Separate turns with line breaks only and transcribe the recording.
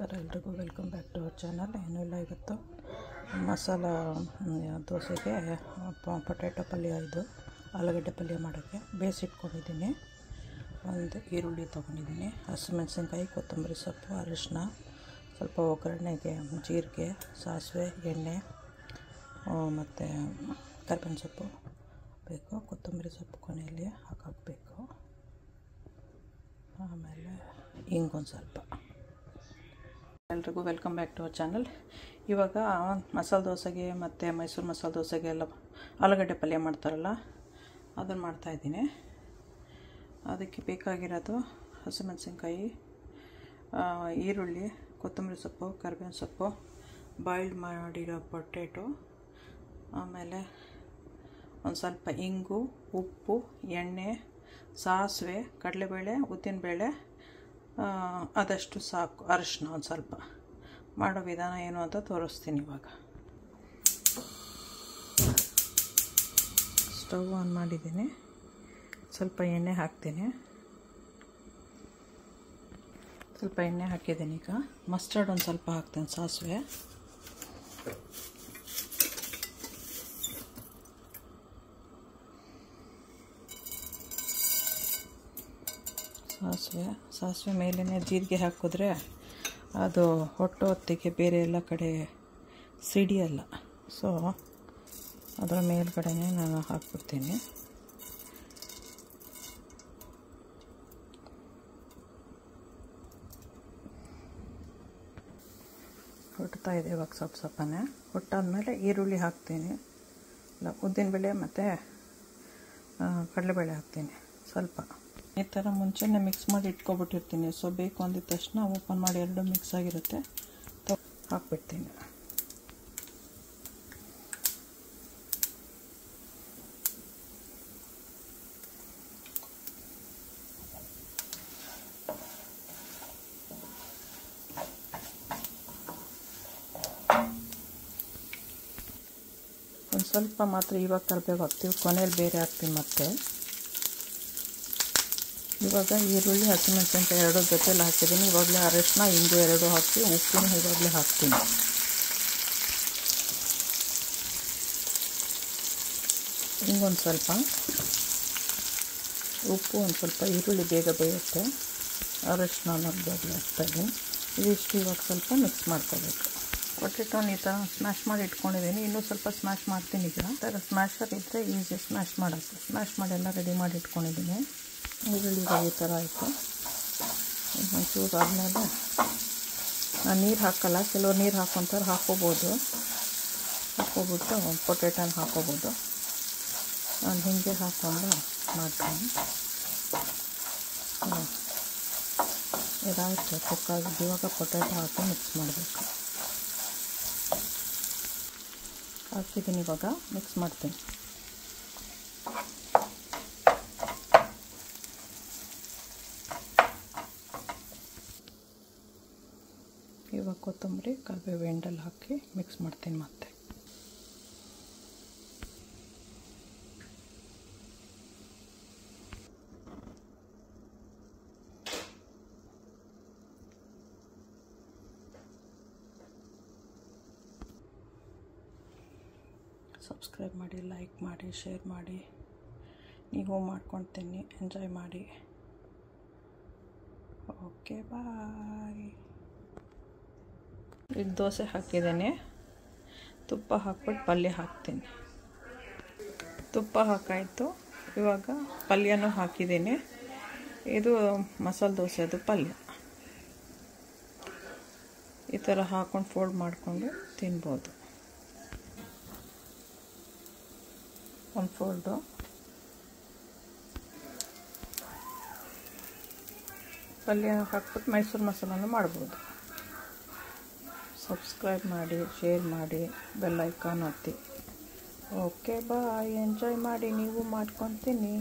ಎಲ್ರಿಗೂ welcome back to our channel. ಏನೂ ಇಲ್ಲ, ಇವತ್ತು ಮಸಾಲ ದೋಸೆಗೆ ಪೊಟ್ಯಾಟೊ ಪಲ್ಯ, ಇದು ಆಲೂಗಡ್ಡೆ ಪಲ್ಯ ಮಾಡೋಕ್ಕೆ ಬೇಯಿಸಿಟ್ಕೊಂಡಿದ್ದೀನಿ. ಒಂದು ಈರುಳ್ಳಿ ತೊಗೊಂಡಿದ್ದೀನಿ, ಹಸಿಮೆಣಸಿನ್ಕಾಯಿ, ಕೊತ್ತಂಬರಿ ಸೊಪ್ಪು, ಅರಿಶಿನ, ಸ್ವಲ್ಪ ಒಗ್ಗರಣೆಗೆ ಜೀರಿಗೆ, ಸಾಸಿವೆ, ಎಣ್ಣೆ ಮತ್ತು ಕರಿಬೇವಿನ ಸೊಪ್ಪು ಬೇಕು. ಕೊತ್ತಂಬರಿ ಸೊಪ್ಪು ಕೊನೆಯಲ್ಲಿ ಹಾಕಬೇಕು. ಆಮೇಲೆ ಹಿಂಗೊಂದು ಸ್ವಲ್ಪ. ಎಲ್ರಿಗೂ welcome back to our channel. ಇವಾಗ ಮಸಾಲೆ ದೋಸೆಗೆ ಮತ್ತು ಮೈಸೂರು ಮಸಾಲೆ ದೋಸೆಗೆ ಎಲ್ಲ ಆಲೂಗಡ್ಡೆ ಪಲ್ಯ ಮಾಡ್ತಾರಲ್ಲ, ಅದನ್ನು ಮಾಡ್ತಾಯಿದ್ದೀನಿ. ಅದಕ್ಕೆ ಬೇಕಾಗಿರೋದು ಹಸಿಮೆಣಸಿನ್ಕಾಯಿ, ಈರುಳ್ಳಿ, ಕೊತ್ತಂಬರಿ ಸೊಪ್ಪು, ಕರಿಬೇವಿನ ಸೊಪ್ಪು, ಬಾಯ್ಲ್ಡ್ ಮಾಡಿರೋ ಪೊಟ್ಯಾಟೊ, ಆಮೇಲೆ ಒಂದು ಸ್ವಲ್ಪ ಇಂಗು, ಉಪ್ಪು, ಎಣ್ಣೆ, ಸಾಸಿವೆ, ಕಡಲೆಬೇಳೆ, ಉದ್ದಿನಬೇಳೆ ಆದಷ್ಟು ಸಾಕು, ಅರಿಶಿನ ಒಂದು ಸ್ವಲ್ಪ. ಮಾಡೋ ವಿಧಾನ ಏನು ಅಂತ ತೋರಿಸ್ತೀನಿ. ಇವಾಗ ಸ್ಟವ್ ಆನ್ ಮಾಡಿದ್ದೀನಿ, ಸ್ವಲ್ಪ ಎಣ್ಣೆ ಹಾಕ್ತೀನಿ. ಸ್ವಲ್ಪ ಎಣ್ಣೆ ಹಾಕಿದ್ದೀನಿ. ಈಗ ಮಸ್ಟರ್ಡ್ ಒಂದು ಸ್ವಲ್ಪ ಹಾಕ್ತೀನಿ, ಸಾಸಿವೆ, ಸಾಸಿವೆ ಮೇಲೇ ಜೀರಿಗೆ ಹಾಕಿದ್ರೆ ಅದು ಹೊಟ್ಟೆ ಬೇರೆ ಎಲ್ಲ ಕಡೆ ಸಿಡಿಯಲ್ಲ. ಸೊ ಅದರ ಮೇಲ್ಗಡೆನೇ ನಾನು ಹಾಕ್ಬಿಡ್ತೀನಿ. ಹೊಟ್ತಾ ಇದೆ ಇವಾಗ ಸ್ವಲ್ಪನೇ. ಹೊಟ್ಟಾದ್ಮೇಲೆ ಈರುಳ್ಳಿ ಹಾಕ್ತೀನಿ, ಉದ್ದಿನಬೇಳೆ ಮತ್ತು ಕಡಲೆಬೇಳೆ ಹಾಕ್ತೀನಿ ಸ್ವಲ್ಪ. ಈ ಥರ ಮುಂಚೆನೇ ಮಿಕ್ಸ್ ಮಾಡಿ ಇಟ್ಕೊಬಿಟ್ಟಿರ್ತೀನಿ. ಸೊ ಬೇಕು ಅಂದಿದ ತಕ್ಷಣ ಓಪನ್ ಮಾಡಿ ಎರಡು ಮಿಕ್ಸ್ ಆಗಿರುತ್ತೆ, ಹಾಕ್ಬಿಡ್ತೀನಿ. ಒಂದು ಸ್ವಲ್ಪ ಮಾತ್ರ ಇವಾಗ ಕರಿಬೇವು ಹಾಕ್ತೀವಿ, ಕೊನೆಯಲ್ಲಿ ಬೇರೆ ಹಾಕ್ತೀನಿ ಮತ್ತೆ. ಇವಾಗ ಈರುಳ್ಳಿ, ಹಸಿಮೆಣಸಿನ್ಕಾಯಿ ಎರಡು ಜೊತೆಲಿ ಹಾಕಿದ್ದೀನಿ. ಇವಾಗಲೇ ಅರಿಶಿನ, ಇಂಗು ಎರಡು ಹಾಕಿ, ಉಪ್ಪನ್ನು ಇವಾಗಲೇ ಹಾಕ್ತೀನಿ. ಹಿಂಗೊಂದು ಸ್ವಲ್ಪ ಉಪ್ಪು, ಒಂದು ಸ್ವಲ್ಪ ಈರುಳ್ಳಿ ಬೇಗ ಬೇಯುತ್ತೆ. ಅರಿಶಿನ ಇವಾಗಲೇ ಹಾಕ್ತಾಯಿದ್ದೀನಿ. ಇದಿಷ್ಟು ಇವಾಗ ಸ್ವಲ್ಪ ಮಿಕ್ಸ್ ಮಾಡ್ಕೋಬೇಕು. ಪೊಟ್ಯಾಟೋನ ಈ ಥರ ಸ್ಮ್ಯಾಶ್ ಮಾಡಿ ಇಟ್ಕೊಂಡಿದ್ದೀನಿ. ಇನ್ನೂ ಸ್ವಲ್ಪ ಸ್ಮ್ಯಾಶ್ ಮಾಡ್ತೀನಿ. ಈಗ ಈ ಥರ ಸ್ಮ್ಯಾಶರ್ ಇದ್ದರೆ ಈಸಿ ಸ್ಮ್ಯಾಶ್ ಮಾಡೋಕ್ಕೆ. ಸ್ಮ್ಯಾಶ್ ಮಾಡಿ ಎಲ್ಲ ರೆಡಿ ಮಾಡಿ ಇಟ್ಕೊಂಡಿದ್ದೀನಿ. ಈರುಳ್ಳಿ ಈ ಥರ ಆಯಿತು. ಒಂಚೂರು ಆದಮೇಲೆ ನಾನು ನೀರು ಹಾಕಲ್ಲ, ಕೆಲವರು ನೀರು ಹಾಕ್ಕೊಂತಾರೆ, ಹಾಕ್ಕೋಬೋದು. ಹಾಕ್ಕೊಬಿಟ್ಟು ಪೊಟ್ಯಾಟೋನ ಹಾಕ್ಕೋಬೋದು. ನಾನು ಹಿಂಗೆ ಹಾಕ್ಕೊಂಡು ಮಾಡ್ತೀನಿ. ಇದಾಯಿತು, ಕುಕ್ಕಾಗಿ. ಇವಾಗ ಪೊಟ್ಯಾಟೊ ಹಾಕಿ ಮಿಕ್ಸ್ ಮಾಡಬೇಕು. ಹಾಕಿದ್ದೀನಿ, ಇವಾಗ ಮಿಕ್ಸ್ ಮಾಡ್ತೀನಿ. ಇವಾಗ ಕೊತ್ತಂಬರಿ, ಕರಿಬೇವು, ಎಂಡೆಲ್ಲ ಹಾಕಿ ಮಿಕ್ಸ್ ಮಾಡ್ತೀನಿ ಮತ್ತೆ. ಸಬ್ಸ್ಕ್ರೈಬ್ ಮಾಡಿ, ಲೈಕ್ ಮಾಡಿ, ಶೇರ್ ಮಾಡಿ. ನೀವು ಮಾಡ್ಕೊಳ್ತೀನಿ, ಎಂಜಾಯ್ ಮಾಡಿ. ಓಕೆ, ಬಾಯ್. ಈಗ ದೋಸೆ ಹಾಕಿದ್ದೇನೆ, ತುಪ್ಪ ಹಾಕ್ಬಿಟ್ಟು ಪಲ್ಯ ಹಾಕ್ತೀನಿ. ತುಪ್ಪ ಹಾಕಾಯಿತು. ಇವಾಗ ಪಲ್ಯನೂ ಹಾಕಿದ್ದೀನಿ. ಇದು ಮಸಾಲೆ ದೋಸೆದು ಪಲ್ಯ. ಈ ಥರ ಹಾಕ್ಕೊಂಡು ಫೋಲ್ಡ್ ಮಾಡಿಕೊಂಡು ತಿನ್ಬೋದು. ಒಂದು ಫೋಲ್ಡು ಪಲ್ಯ ಹಾಕ್ಬಿಟ್ಟು ಮೈಸೂರು ಮಸಾಲನೂ ಮಾಡ್ಬೋದು. ಸಬ್ಸ್ಕ್ರೈಬ್ ಮಾಡಿ, ಶೇರ್ ಮಾಡಿ, ಬೆಲ್ ಐಕಾನ್ ಒತ್ತಿ. ಓಕೆ, ಬಾಯ್. ಎಂಜಾಯ್ ಮಾಡಿ, ನೀವು ಮಾಡ್ಕೊತೀನಿ.